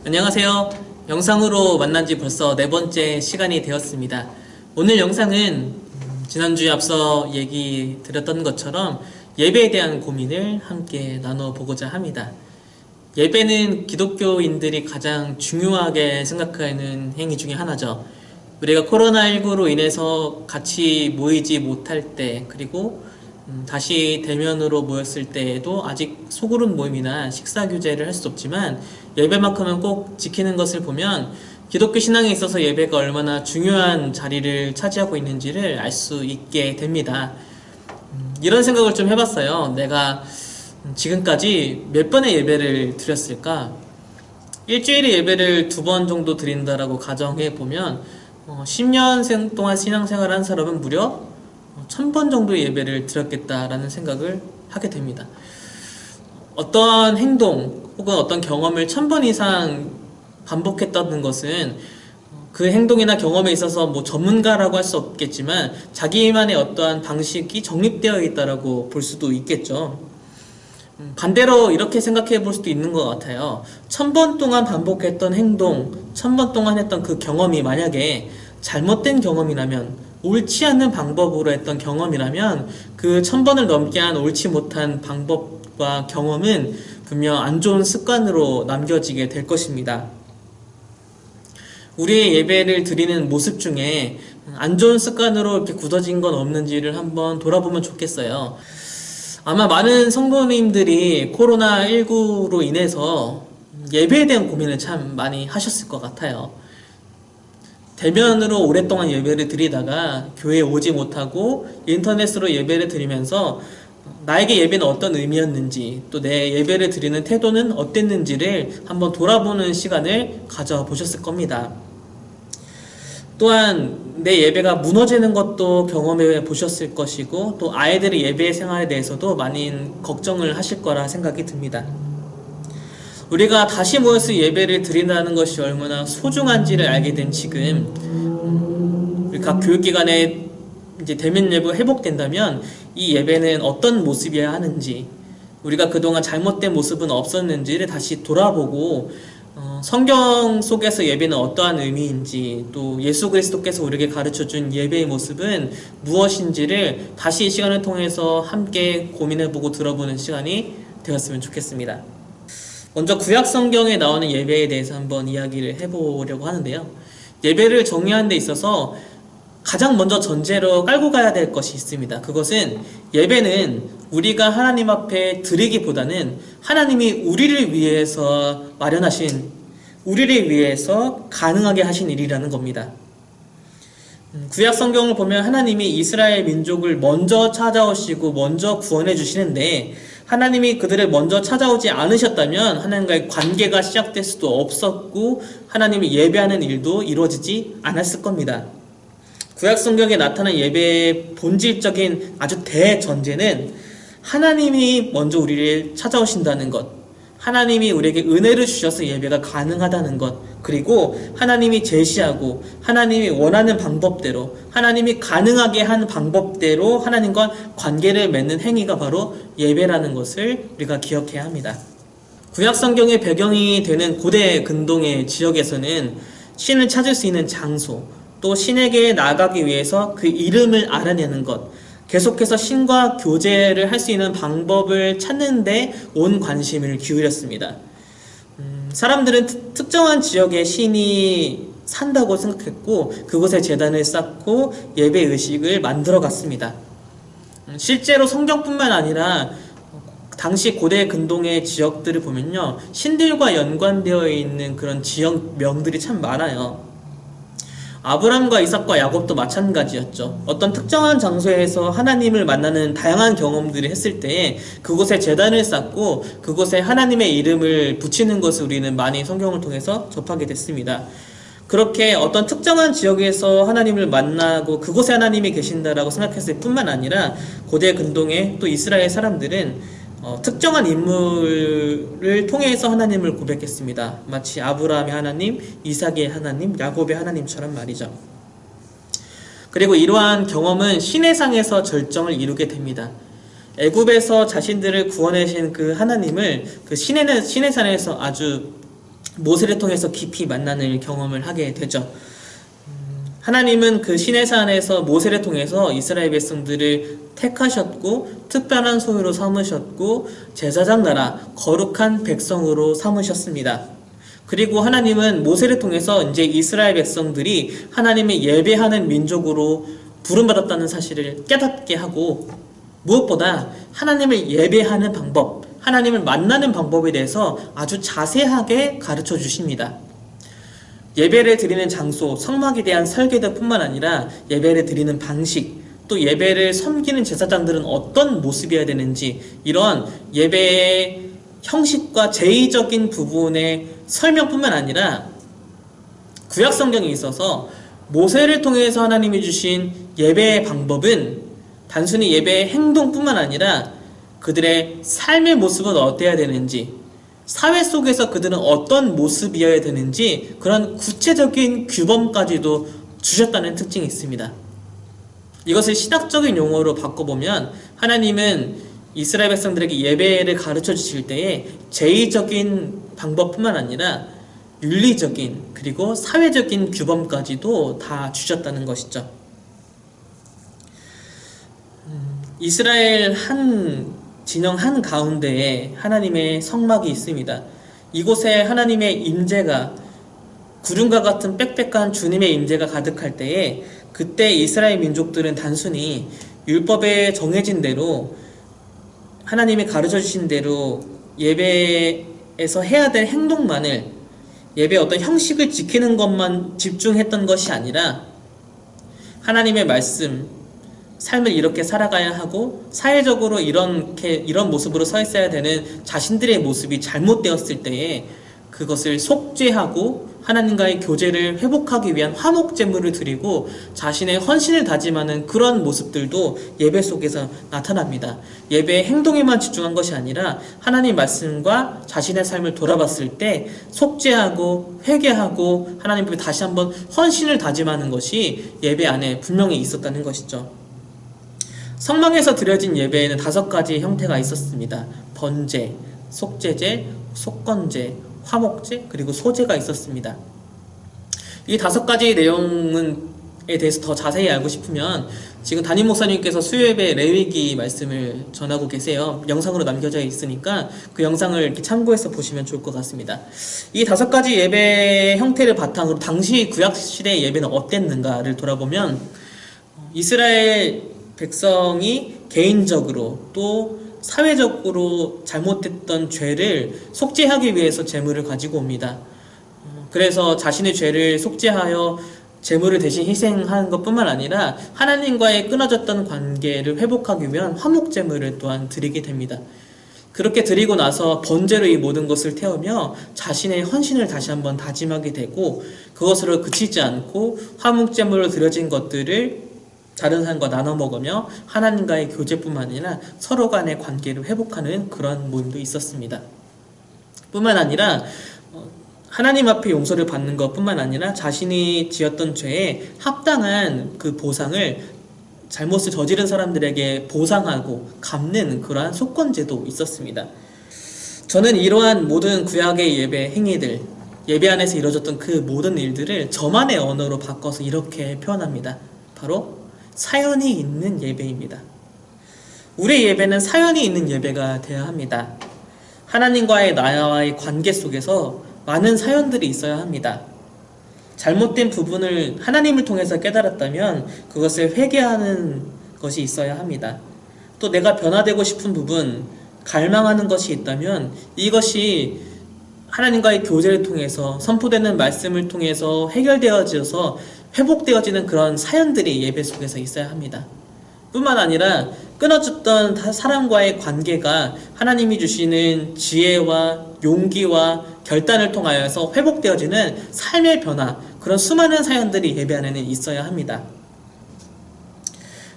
안녕하세요. 영상으로 만난 지 벌써 네 번째 시간이 되었습니다. 오늘 영상은 지난주에 앞서 얘기 드렸던 것처럼 예배에 대한 고민을 함께 나눠보고자 합니다. 예배는 기독교인들이 가장 중요하게 생각하는 행위 중에 하나죠. 우리가 코로나19로 인해서 같이 모이지 못할 때, 그리고 다시 대면으로 모였을 때에도 아직 소그룹 모임이나 식사 규제를 할 수 없지만 예배만큼은 꼭 지키는 것을 보면 기독교 신앙에 있어서 예배가 얼마나 중요한 자리를 차지하고 있는지를 알 수 있게 됩니다. 이런 생각을 좀 해봤어요. 내가 지금까지 몇 번의 예배를 드렸을까? 일주일에 예배를 2번 정도 드린다라고 가정해보면 10년 동안 신앙생활을 한 사람은 무려 1000번 정도의 예배를 드렸겠다라는 생각을 하게 됩니다. 어떤 행동 혹은 어떤 경험을 1000번 이상 반복했다는 것은 그 행동이나 경험에 있어서 전문가라고 할 수 없겠지만 자기만의 어떠한 방식이 정립되어 있다라고 볼 수도 있겠죠. 반대로 이렇게 생각해 볼 수도 있는 것 같아요. 1000번 동안 반복했던 행동, 1000번 동안 했던 그 경험이 만약에 잘못된 경험이라면, 옳지 않는 방법으로 했던 경험이라면 그 1000번을 넘게 한 옳지 못한 방법과 경험은 분명 안 좋은 습관으로 남겨지게 될 것입니다. 우리의 예배를 드리는 모습 중에 안 좋은 습관으로 이렇게 굳어진 건 없는지를 한번 돌아보면 좋겠어요. 아마 많은 성도님들이 코로나19로 인해서 예배에 대한 고민을 참 많이 하셨을 것 같아요. 대면으로 오랫동안 예배를 드리다가 교회에 오지 못하고 인터넷으로 예배를 드리면서 나에게 예배는 어떤 의미였는지, 또 내 예배를 드리는 태도는 어땠는지를 한번 돌아보는 시간을 가져보셨을 겁니다. 또한 내 예배가 무너지는 것도 경험해 보셨을 것이고, 또 아이들의 예배 생활에 대해서도 많은 걱정을 하실 거라 생각이 듭니다. 우리가 다시 모여서 예배를 드린다는 것이 얼마나 소중한지를 알게 된 지금, 우리 각 교육기관에 이제 대면 예배 회복된다면 이 예배는 어떤 모습이어야 하는지, 우리가 그동안 잘못된 모습은 없었는지를 다시 돌아보고 성경 속에서 예배는 어떠한 의미인지, 또 예수 그리스도께서 우리에게 가르쳐준 예배의 모습은 무엇인지를 다시 이 시간을 통해서 함께 고민해보고 들어보는 시간이 되었으면 좋겠습니다. 먼저 구약 성경에 나오는 예배에 대해서 한번 이야기를 해보려고 하는데요. 예배를 정의하는 데 있어서 가장 먼저 전제로 깔고 가야 될 것이 있습니다. 그것은 예배는 우리가 하나님 앞에 드리기보다는 하나님이 우리를 위해서 마련하신, 우리를 위해서 가능하게 하신 일이라는 겁니다. 구약 성경을 보면 하나님이 이스라엘 민족을 먼저 찾아오시고 먼저 구원해 주시는데, 하나님이 그들을 먼저 찾아오지 않으셨다면 하나님과의 관계가 시작될 수도 없었고 하나님을 예배하는 일도 이루어지지 않았을 겁니다. 구약 성경에 나타난 예배의 본질적인 아주 대전제는 하나님이 먼저 우리를 찾아오신다는 것, 하나님이 우리에게 은혜를 주셔서 예배가 가능하다는 것, 그리고 하나님이 제시하고 하나님이 원하는 방법대로, 하나님이 가능하게 한 방법대로 하나님과 관계를 맺는 행위가 바로 예배라는 것을 우리가 기억해야 합니다. 구약 성경의 배경이 되는 고대 근동의 지역에서는 신을 찾을 수 있는 장소, 또 신에게 나아가기 위해서 그 이름을 알아내는 것, 계속해서 신과 교제를 할 수 있는 방법을 찾는 데 온 관심을 기울였습니다. 사람들은 특정한 지역에 신이 산다고 생각했고 그곳에 제단을 쌓고 예배의식을 만들어 갔습니다. 실제로 성경뿐만 아니라 당시 고대 근동의 지역들을 보면요, 신들과 연관되어 있는 그런 지역명들이 참 많아요. 아브람과 이삭과 야곱도 마찬가지였죠. 어떤 특정한 장소에서 하나님을 만나는 다양한 경험들을 했을 때 그곳에 제단을 쌓고 그곳에 하나님의 이름을 붙이는 것을 우리는 많이 성경을 통해서 접하게 됐습니다. 그렇게 어떤 특정한 지역에서 하나님을 만나고 그곳에 하나님이 계신다라고 생각했을 뿐만 아니라 고대 근동의 또 이스라엘 사람들은 특정한 인물을 통해서 하나님을 고백했습니다. 마치 아브라함의 하나님, 이삭의 하나님, 야곱의 하나님처럼 말이죠. 그리고 이러한 경험은 시내상에서 절정을 이루게 됩니다. 애굽에서 자신들을 구원하신 그 하나님을 그 시내산에서 아주 모세를 통해서 깊이 만나는 경험을 하게 되죠. 하나님은 그 시내산에서 모세를 통해서 이스라엘 백성들을 택하셨고 특별한 소유로 삼으셨고 제사장 나라 거룩한 백성으로 삼으셨습니다. 그리고 하나님은 모세를 통해서 이제 이스라엘 백성들이 하나님의 예배하는 민족으로 부름받았다는 사실을 깨닫게 하고 무엇보다 하나님을 예배하는 방법, 하나님을 만나는 방법에 대해서 아주 자세하게 가르쳐 주십니다. 예배를 드리는 장소, 성막에 대한 설계도뿐만 아니라 예배를 드리는 방식, 또 예배를 섬기는 제사장들은 어떤 모습이어야 되는지 이런 예배의 형식과 제의적인 부분의 설명뿐만 아니라 구약 성경에 있어서 모세를 통해서 하나님이 주신 예배의 방법은 단순히 예배의 행동뿐만 아니라 그들의 삶의 모습은 어때야 되는지, 사회 속에서 그들은 어떤 모습이어야 되는지 그런 구체적인 규범까지도 주셨다는 특징이 있습니다. 이것을 신학적인 용어로 바꿔보면 하나님은 이스라엘 백성들에게 예배를 가르쳐 주실 때에 제의적인 방법뿐만 아니라 윤리적인 그리고 사회적인 규범까지도 다 주셨다는 것이죠. 이스라엘 진영 한가운데에 하나님의 성막이 있습니다. 이곳에 하나님의 임재가 구름과 같은 빽빽한 주님의 임재가 가득할 때에 그때 이스라엘 민족들은 단순히 율법에 정해진 대로 하나님이 가르쳐 주신 대로 예배에서 해야 될 행동만을 예배의 어떤 형식을 지키는 것만 집중했던 것이 아니라 하나님의 말씀, 삶을 이렇게 살아가야 하고 사회적으로 이런 모습으로 서 있어야 되는 자신들의 모습이 잘못되었을 때에 그것을 속죄하고 하나님과의 교제를 회복하기 위한 화목제물을 드리고 자신의 헌신을 다짐하는 그런 모습들도 예배 속에서 나타납니다. 예배의 행동에만 집중한 것이 아니라 하나님 말씀과 자신의 삶을 돌아봤을 때 속죄하고 회개하고 하나님 앞에 다시 한번 헌신을 다짐하는 것이 예배 안에 분명히 있었다는 것이죠. 성막에서 드려진 예배에는 5가지 형태가 있었습니다. 번제, 속죄제, 속건제, 화목제, 그리고 소제가 있었습니다. 이 5가지 내용에 대해서 더 자세히 알고 싶으면 지금 담임 목사님께서 수요예배 레위기 말씀을 전하고 계세요. 영상으로 남겨져 있으니까 그 영상을 이렇게 참고해서 보시면 좋을 것 같습니다. 이 5가지 예배 형태를 바탕으로 당시 구약시대의 예배는 어땠는가를 돌아보면 이스라엘 백성이 개인적으로 또 사회적으로 잘못했던 죄를 속죄하기 위해서 제물을 가지고 옵니다. 그래서 자신의 죄를 속죄하여 제물을 대신 희생하는 것뿐만 아니라 하나님과의 끊어졌던 관계를 회복하기 위한 화목제물을 또한 드리게 됩니다. 그렇게 드리고 나서 번제로 이 모든 것을 태우며 자신의 헌신을 다시 한번 다짐하게 되고 그것으로 그치지 않고 화목제물로 드려진 것들을 다른 사람과 나눠 먹으며 하나님과의 교제뿐만 아니라 서로 간의 관계를 회복하는 그런 모임도 있었습니다. 뿐만 아니라 하나님 앞에 용서를 받는 것뿐만 아니라 자신이 지었던 죄에 합당한 그 보상을 잘못을 저지른 사람들에게 보상하고 갚는 그러한 속건제도 있었습니다. 저는 이러한 모든 구약의 예배 행위들, 예배 안에서 이루어졌던 그 모든 일들을 저만의 언어로 바꿔서 이렇게 표현합니다. 바로 사연이 있는 예배입니다. 우리의 예배는 사연이 있는 예배가 되어야 합니다. 하나님과의 나와의 관계 속에서 많은 사연들이 있어야 합니다. 잘못된 부분을 하나님을 통해서 깨달았다면 그것을 회개하는 것이 있어야 합니다. 또 내가 변화되고 싶은 부분, 갈망하는 것이 있다면 이것이 하나님과의 교제를 통해서 선포되는 말씀을 통해서 해결되어져서 회복되어지는 그런 사연들이 예배 속에서 있어야 합니다. 뿐만 아니라 끊어졌던 사람과의 관계가 하나님이 주시는 지혜와 용기와 결단을 통하여서 회복되어지는 삶의 변화, 그런 수많은 사연들이 예배 안에는 있어야 합니다.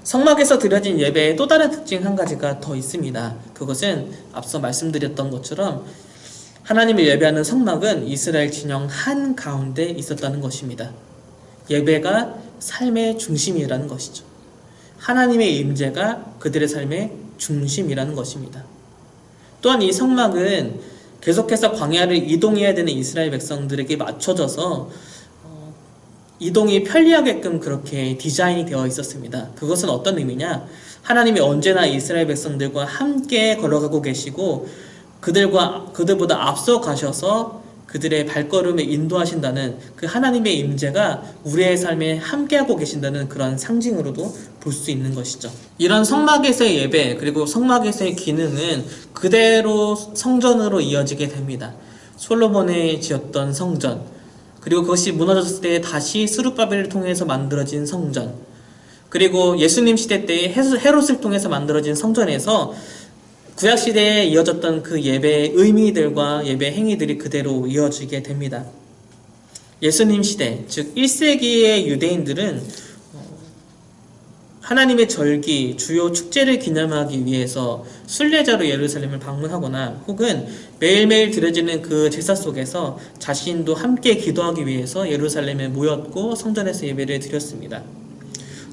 성막에서 드려진 예배의 또 다른 특징 한 가지가 더 있습니다. 그것은 앞서 말씀드렸던 것처럼 하나님을 예배하는 성막은 이스라엘 진영 한가운데 있었다는 것입니다. 예배가 삶의 중심이라는 것이죠. 하나님의 임재가 그들의 삶의 중심이라는 것입니다. 또한 이 성막은 계속해서 광야를 이동해야 되는 이스라엘 백성들에게 맞춰져서 이동이 편리하게끔 그렇게 디자인이 되어 있었습니다. 그것은 어떤 의미냐? 하나님이 언제나 이스라엘 백성들과 함께 걸어가고 계시고 그들보다 앞서 가셔서 그들의 발걸음을 인도하신다는 그 하나님의 임재가 우리의 삶에 함께하고 계신다는 그런 상징으로도 볼 수 있는 것이죠. 이런 성막에서의 예배 그리고 성막에서의 기능은 그대로 성전으로 이어지게 됩니다. 솔로몬이 지었던 성전, 그리고 그것이 무너졌을 때 다시 스룹바벨을 통해서 만들어진 성전, 그리고 예수님 시대 때의 헤롯을 통해서 만들어진 성전에서 구약시대에 이어졌던 그 예배의 의미들과 예배 행위들이 그대로 이어지게 됩니다. 예수님 시대, 즉 1세기의 유대인들은 하나님의 절기, 주요 축제를 기념하기 위해서 순례자로 예루살렘을 방문하거나 혹은 매일매일 드려지는 그 제사 속에서 자신도 함께 기도하기 위해서 예루살렘에 모였고 성전에서 예배를 드렸습니다.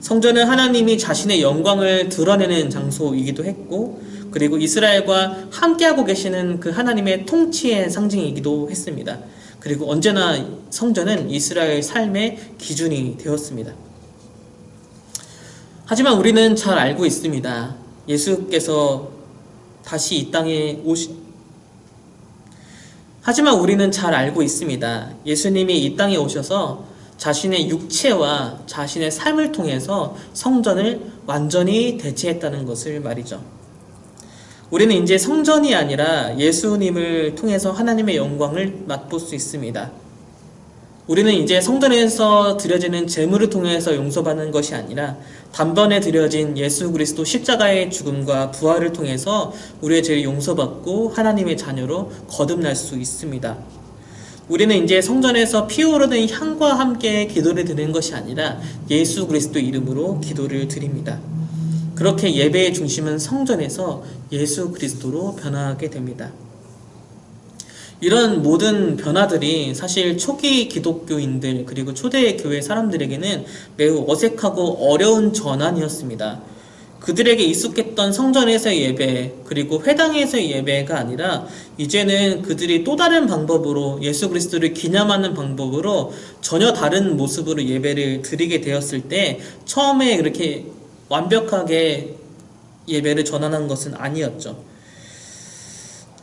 성전은 하나님이 자신의 영광을 드러내는 장소이기도 했고, 그리고 이스라엘과 함께하고 계시는 그 하나님의 통치의 상징이기도 했습니다. 그리고 언제나 성전은 이스라엘 삶의 기준이 되었습니다. 하지만 우리는 잘 알고 있습니다. 예수께서 다시 이 땅에 하지만 우리는 잘 알고 있습니다. 예수님이 이 땅에 오셔서 자신의 육체와 자신의 삶을 통해서 성전을 완전히 대체했다는 것을 말이죠. 우리는 이제 성전이 아니라 예수님을 통해서 하나님의 영광을 맛볼 수 있습니다. 우리는 이제 성전에서 드려지는 제물을 통해서 용서받는 것이 아니라 단번에 드려진 예수 그리스도 십자가의 죽음과 부활을 통해서 우리의 죄를 용서받고 하나님의 자녀로 거듭날 수 있습니다. 우리는 이제 성전에서 피어오르는 향과 함께 기도를 드리는 것이 아니라 예수 그리스도 이름으로 기도를 드립니다. 그렇게 예배의 중심은 성전에서 예수 그리스도로 변화하게 됩니다. 이런 모든 변화들이 사실 초기 기독교인들 그리고 초대 교회 사람들에게는 매우 어색하고 어려운 전환이었습니다. 그들에게 익숙했던 성전에서의 예배 그리고 회당에서의 예배가 아니라 이제는 그들이 또 다른 방법으로 예수 그리스도를 기념하는 방법으로 전혀 다른 모습으로 예배를 드리게 되었을 때 처음에 그렇게 완벽하게 예배를 전환한 것은 아니었죠.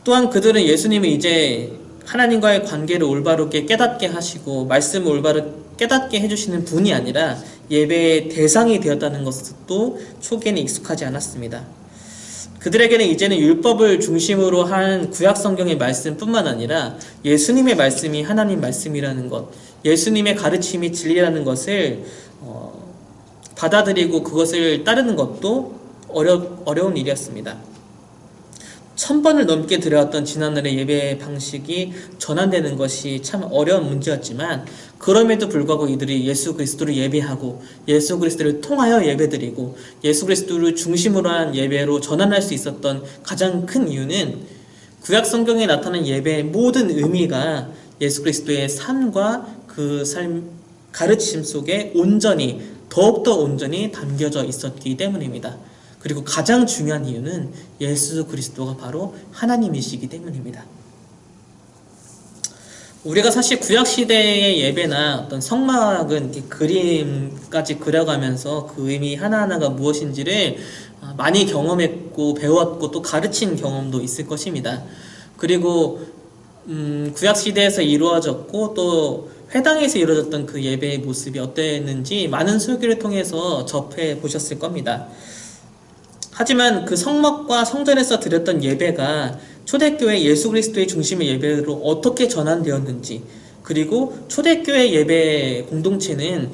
또한 그들은 예수님을 이제 하나님과의 관계를 올바르게 깨닫게 하시고 말씀을 올바르게 깨닫게 해주시는 분이 아니라 예배의 대상이 되었다는 것도 초기에는 익숙하지 않았습니다. 그들에게는 이제는 율법을 중심으로 한 구약 성경의 말씀뿐만 아니라 예수님의 말씀이 하나님 말씀이라는 것, 예수님의 가르침이 진리라는 것을 받아들이고 그것을 따르는 것도 어려운 일이었습니다. 1000번을 넘게 드려왔던 지난날의 예배 방식이 전환되는 것이 참 어려운 문제였지만 그럼에도 불구하고 이들이 예수 그리스도를 예배하고 예수 그리스도를 통하여 예배드리고 예수 그리스도를 중심으로 한 예배로 전환할 수 있었던 가장 큰 이유는 구약 성경에 나타난 예배의 모든 의미가 예수 그리스도의 삶과 그 삶 가르침 속에 더욱더 온전히 담겨져 있었기 때문입니다. 그리고 가장 중요한 이유는 예수 그리스도가 바로 하나님이시기 때문입니다. 우리가 사실 구약시대의 예배나 어떤 성막은 이렇게 그림까지 그려가면서 그 의미 하나하나가 무엇인지를 많이 경험했고 배웠고 또 가르친 경험도 있을 것입니다. 그리고 구약시대에서 이루어졌고 또 회당에서 이루어졌던 그 예배의 모습이 어땠는지 많은 설교를 통해서 접해 보셨을 겁니다. 하지만 그 성막과 성전에서 드렸던 예배가 초대교회 예수 그리스도의 중심의 예배로 어떻게 전환되었는지, 그리고 초대교회 예배 공동체는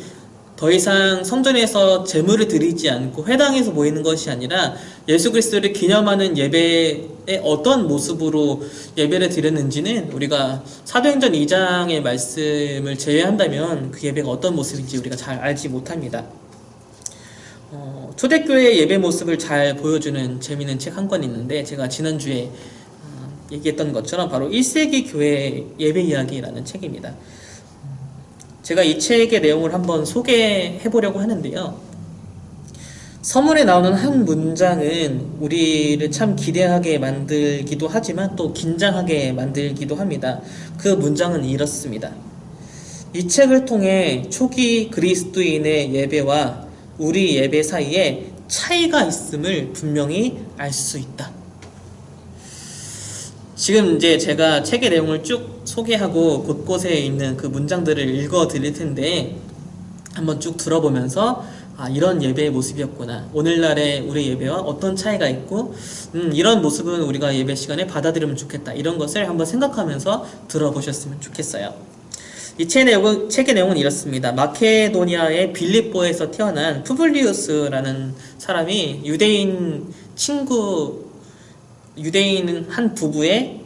더 이상 성전에서 제물을 드리지 않고 회당에서 모이는 것이 아니라 예수 그리스도를 기념하는 예배의 어떤 모습으로 예배를 드렸는지는 우리가 사도행전 2장의 말씀을 제외한다면 그 예배가 어떤 모습인지 우리가 잘 알지 못합니다. 초대교회의 예배 모습을 잘 보여주는 재미있는 책 한 권 있는데 제가 지난주에 얘기했던 것처럼 바로 1세기 교회 예배 이야기라는 책입니다. 제가 이 책의 내용을 한번 소개해 보려고 하는데요. 서문에 나오는 한 문장은 우리를 참 기대하게 만들기도 하지만 또 긴장하게 만들기도 합니다. 그 문장은 이렇습니다. 이 책을 통해 초기 그리스도인의 예배와 우리 예배 사이에 차이가 있음을 분명히 알 수 있다. 지금 이제 제가 책의 내용을 쭉 소개하고 곳곳에 있는 그 문장들을 읽어 드릴 텐데 한번 쭉 들어보면서 이런 예배의 모습이었구나. 오늘날의 우리 예배와 어떤 차이가 있고 이런 모습은 우리가 예배 시간에 받아들이면 좋겠다. 이런 것을 한번 생각하면서 들어보셨으면 좋겠어요. 이 책의 내용은 이렇습니다. 마케도니아의 빌립보에서 태어난 푸블리우스라는 사람이 유대인 한 부부의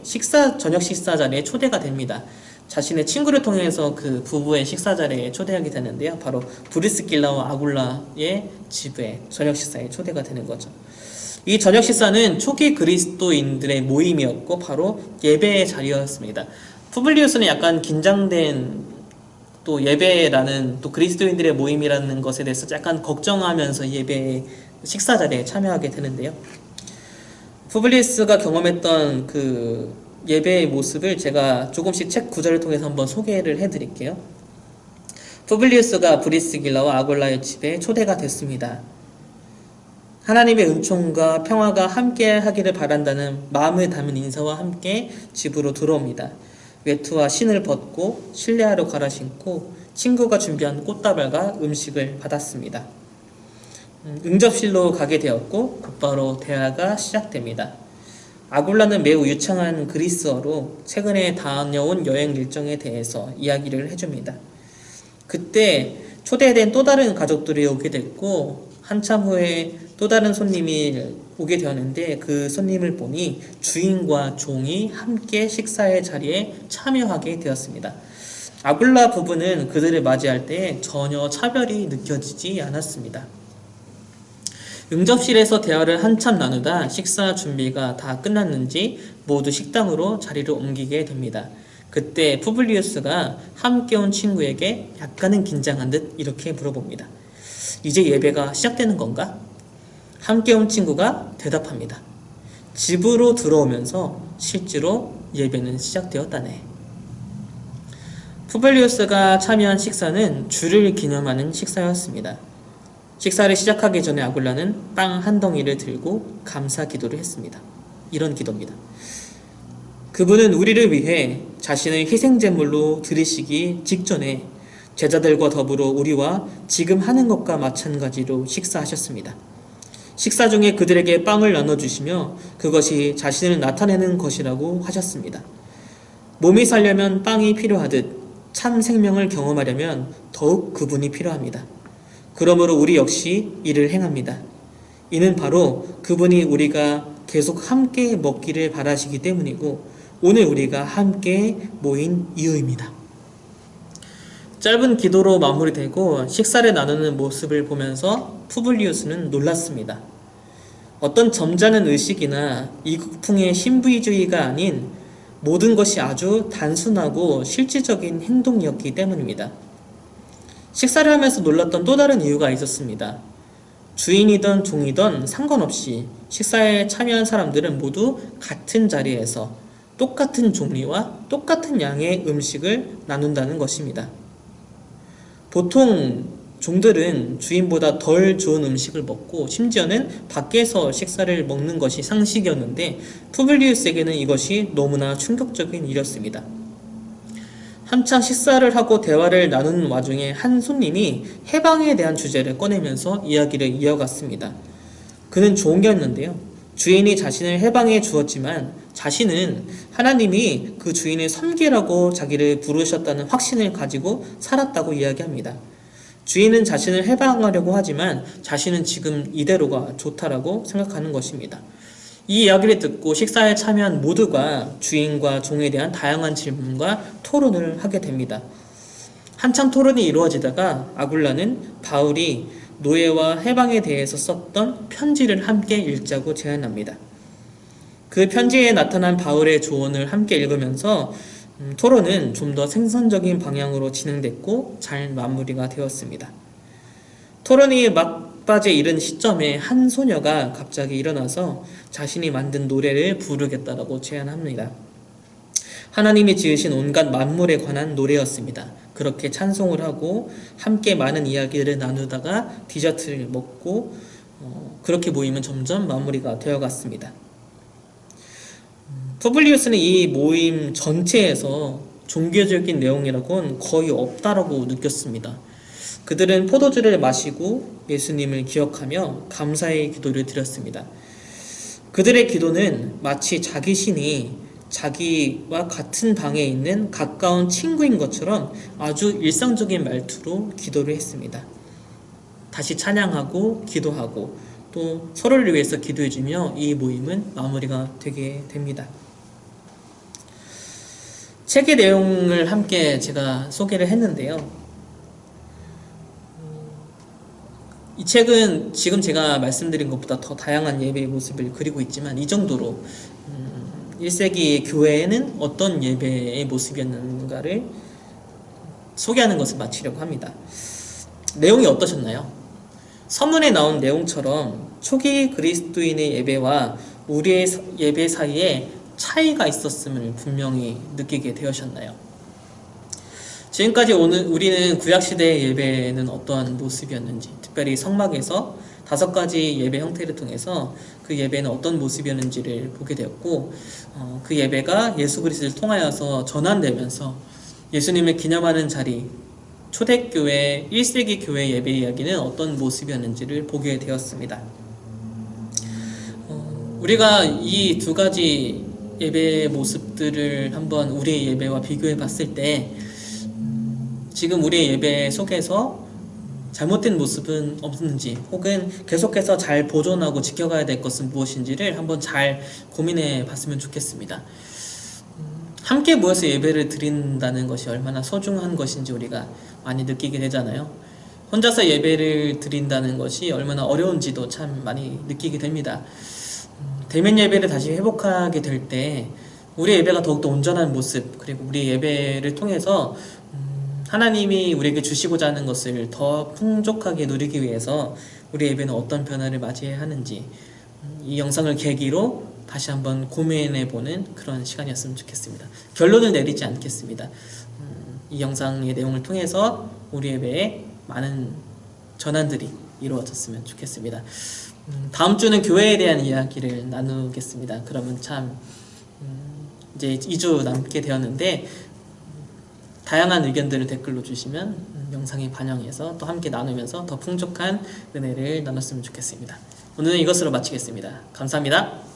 저녁 식사 자리에 초대가 됩니다. 자신의 친구를 통해서 그 부부의 식사 자리에 초대하게 되는데요. 바로 브리스길라와 아굴라의 집에 저녁 식사에 초대가 되는 거죠. 이 저녁 식사는 초기 그리스도인들의 모임이었고 바로 예배의 자리였습니다. 푸블리우스는 약간 긴장된 또 예배라는 또 그리스도인들의 모임이라는 것에 대해서 약간 걱정하면서 예배 식사 자리에 참여하게 되는데요. 푸블리우스가 경험했던 그 예배의 모습을 제가 조금씩 책 구절을 통해서 한번 소개를 해드릴게요. 푸블리우스가 브리스길라와 아굴라의 집에 초대가 됐습니다. 하나님의 은총과 평화가 함께 하기를 바란다는 마음을 담은 인사와 함께 집으로 들어옵니다. 외투와 신을 벗고 실내화로 갈아 신고 친구가 준비한 꽃다발과 음식을 받았습니다. 응접실로 가게 되었고 곧바로 대화가 시작됩니다. 아굴라는 매우 유창한 그리스어로 최근에 다녀온 여행 일정에 대해서 이야기를 해줍니다. 그때 초대된 또 다른 가족들이 오게 됐고 한참 후에 또 다른 손님이 오게 되었는데 그 손님을 보니 주인과 종이 함께 식사의 자리에 참여하게 되었습니다. 아굴라 부부는 그들을 맞이할 때 전혀 차별이 느껴지지 않았습니다. 응접실에서 대화를 한참 나누다 식사 준비가 다 끝났는지 모두 식당으로 자리를 옮기게 됩니다. 그때 푸블리우스가 함께 온 친구에게 약간은 긴장한 듯 이렇게 물어봅니다. 이제 예배가 시작되는 건가? 함께 온 친구가 대답합니다. 집으로 들어오면서 실제로 예배는 시작되었다네. 푸블리우스가 참여한 식사는 주를 기념하는 식사였습니다. 식사를 시작하기 전에 아굴라는 빵 한 덩이를 들고 감사 기도를 했습니다. 이런 기도입니다. 그분은 우리를 위해 자신의 희생제물로 드리시기 직전에 제자들과 더불어 우리와 지금 하는 것과 마찬가지로 식사하셨습니다. 식사 중에 그들에게 빵을 나눠주시며 그것이 자신을 나타내는 것이라고 하셨습니다. 몸이 살려면 빵이 필요하듯 참 생명을 경험하려면 더욱 그분이 필요합니다. 그러므로 우리 역시 이를 행합니다. 이는 바로 그분이 우리가 계속 함께 먹기를 바라시기 때문이고 오늘 우리가 함께 모인 이유입니다. 짧은 기도로 마무리되고 식사를 나누는 모습을 보면서 푸블리우스는 놀랐습니다. 어떤 점잖은 의식이나 이국풍의 신부주의가 아닌 모든 것이 아주 단순하고 실질적인 행동이었기 때문입니다. 식사를 하면서 놀랐던 또 다른 이유가 있었습니다. 주인이든 종이든 상관없이 식사에 참여한 사람들은 모두 같은 자리에서 똑같은 종류와 똑같은 양의 음식을 나눈다는 것입니다. 보통 종들은 주인보다 덜 좋은 음식을 먹고 심지어는 밖에서 식사를 먹는 것이 상식이었는데 푸블리우스에게는 이것이 너무나 충격적인 일이었습니다. 한창 식사를 하고 대화를 나누는 와중에 한 손님이 해방에 대한 주제를 꺼내면서 이야기를 이어갔습니다. 그는 종이었는데요. 주인이 자신을 해방해 주었지만 자신은 하나님이 그 주인의 섬기라고 자기를 부르셨다는 확신을 가지고 살았다고 이야기합니다. 주인은 자신을 해방하려고 하지만 자신은 지금 이대로가 좋다라고 생각하는 것입니다. 이 이야기를 듣고 식사에 참여한 모두가 주인과 종에 대한 다양한 질문과 토론을 하게 됩니다. 한창 토론이 이루어지다가 아굴라는 바울이 노예와 해방에 대해서 썼던 편지를 함께 읽자고 제안합니다. 그 편지에 나타난 바울의 조언을 함께 읽으면서 토론은 좀 더 생산적인 방향으로 진행됐고 잘 마무리가 되었습니다. 토론이 막 막바지에 이른 시점에 한 소녀가 갑자기 일어나서 자신이 만든 노래를 부르겠다라고 제안합니다. 하나님이 지으신 온갖 만물에 관한 노래였습니다. 그렇게 찬송을 하고 함께 많은 이야기를 나누다가 디저트를 먹고 그렇게 모임은 점점 마무리가 되어갔습니다. 푸블리우스는 이 모임 전체에서 종교적인 내용이라고는 거의 없다라고 느꼈습니다. 그들은 포도주를 마시고 예수님을 기억하며 감사의 기도를 드렸습니다. 그들의 기도는 마치 자기 신이 자기와 같은 방에 있는 가까운 친구인 것처럼 아주 일상적인 말투로 기도를 했습니다. 다시 찬양하고 기도하고 또 서로를 위해서 기도해주며 이 모임은 마무리가 되게 됩니다. 책의 내용을 함께 제가 소개를 했는데요. 이 책은 지금 제가 말씀드린 것보다 더 다양한 예배의 모습을 그리고 있지만 이 정도로 1세기 교회에는 어떤 예배의 모습이었는가를 소개하는 것을 마치려고 합니다. 내용이 어떠셨나요? 서문에 나온 내용처럼 초기 그리스도인의 예배와 우리의 예배 사이에 차이가 있었음을 분명히 느끼게 되셨나요? 지금까지 오늘 우리는 구약시대의 예배는 어떠한 모습이었는지, 특별히 성막에서 5가지 예배 형태를 통해서 그 예배는 어떤 모습이었는지를 보게 되었고, 그 예배가 예수 그리스도를 통하여서 전환되면서 예수님을 기념하는 자리, 초대교회, 1세기 교회 예배 이야기는 어떤 모습이었는지를 보게 되었습니다. 우리가 이 2가지 예배의 모습들을 한번 우리의 예배와 비교해 봤을 때 지금 우리의 예배 속에서 잘못된 모습은 없는지 혹은 계속해서 잘 보존하고 지켜가야 될 것은 무엇인지를 한번 잘 고민해 봤으면 좋겠습니다. 함께 모여서 예배를 드린다는 것이 얼마나 소중한 것인지 우리가 많이 느끼게 되잖아요. 혼자서 예배를 드린다는 것이 얼마나 어려운지도 참 많이 느끼게 됩니다. 대면 예배를 다시 회복하게 될 때 우리 예배가 더욱더 온전한 모습, 그리고 우리 예배를 통해서 하나님이 우리에게 주시고자 하는 것을 더 풍족하게 누리기 위해서 우리 예배는 어떤 변화를 맞이해야 하는지 이 영상을 계기로 다시 한번 고민해보는 그런 시간이었으면 좋겠습니다. 결론을 내리지 않겠습니다. 이 영상의 내용을 통해서 우리 예배에 많은 전환들이 이루어졌으면 좋겠습니다. 다음 주는 교회에 대한 이야기를 나누겠습니다. 그러면 참 이제 2주 남게 되었는데 다양한 의견들을 댓글로 주시면 영상에 반영해서 또 함께 나누면서 더 풍족한 은혜를 나눴으면 좋겠습니다. 오늘은 이것으로 마치겠습니다. 감사합니다.